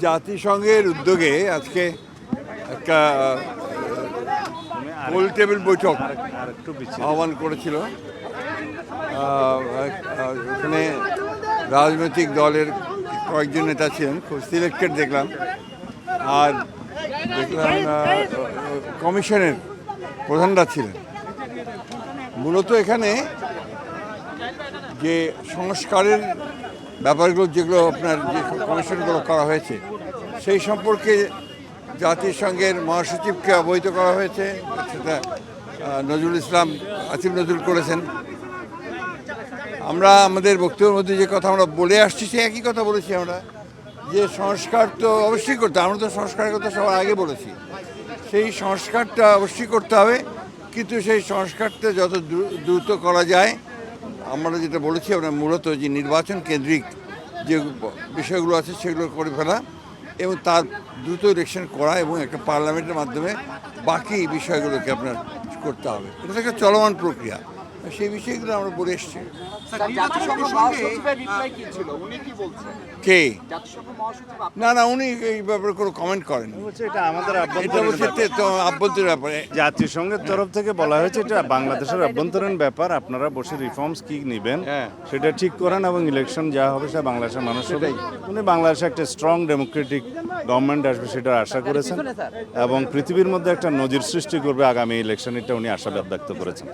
জাতিসংঘের উদ্যোগে আজকে একটা গোল টেবিল বৈঠক আহ্বান করেছিল। এখানে রাজনৈতিক দলের কয়েকজন নেতা ছিলেন, খুব সিলেক্টেড দেখলাম। আর দেখলাম কমিশনের প্রধানরা ছিলেন। মূলত এখানে যে সংস্কারের ব্যাপারগুলো যেগুলো আপনার যে কমিশনগুলো করা হয়েছে সেই সম্পর্কে জাতিসংঘের মহাসচিবকে অবহিত করা হয়েছে। সেটা নজরুল ইসলাম আসিফ নজরুল করেছেন। আমরা আমাদের বক্তব্যের মধ্যে যে কথা আমরা বলে আসছি সে একই কথা বলেছি আমরা, যে সংস্কার তো অবশ্যই করতে হবে। আমরা তো সংস্কারের কথা সবার আগে বলেছি, সেই সংস্কারটা অবশ্যই করতে হবে, কিন্তু সেই সংস্কারটা যত দ্রুত করা যায়। আমরা যেটা বলেছি আমরা মূলত যে নির্বাচন কেন্দ্রিক যে বিষয়গুলো আছে সেগুলো করে ফেলা এবং তার দ্রুত ইলেকশন করা এবং একটা পার্লামেন্টের মাধ্যমে বাকি বিষয়গুলোকে আপনার করতে হবে। এটা একটা চলমান প্রক্রিয়া, সেই বিষয়গুলো আমরা বলে এসছি। কে? না না, উনি এই ব্যাপারে কোনো কমেন্ট করেন। এটা আমাদের আভ্যন্তরীণ ব্যাপারে জাতিসংঘের তরফ থেকে বলা হয়েছে এটা বাংলাদেশের আভ্যন্তরীণ ব্যাপার। আপনারা বসে রিফর্মস কি নেবেন সেটা ঠিক করেন এবং ইলেকশন যা হবে সেটা বাংলাদেশের মানুষ হবে। উনি বাংলাদেশে একটা স্ট্রং ডেমোক্রেটিক গভর্নমেন্ট আসবে সেটা আশা করেছেন এবং পৃথিবীর মধ্যে একটা নজির সৃষ্টি করবে আগামী ইলেকশন, এটা উনি আশাবাদ ব্যক্ত করেছেন।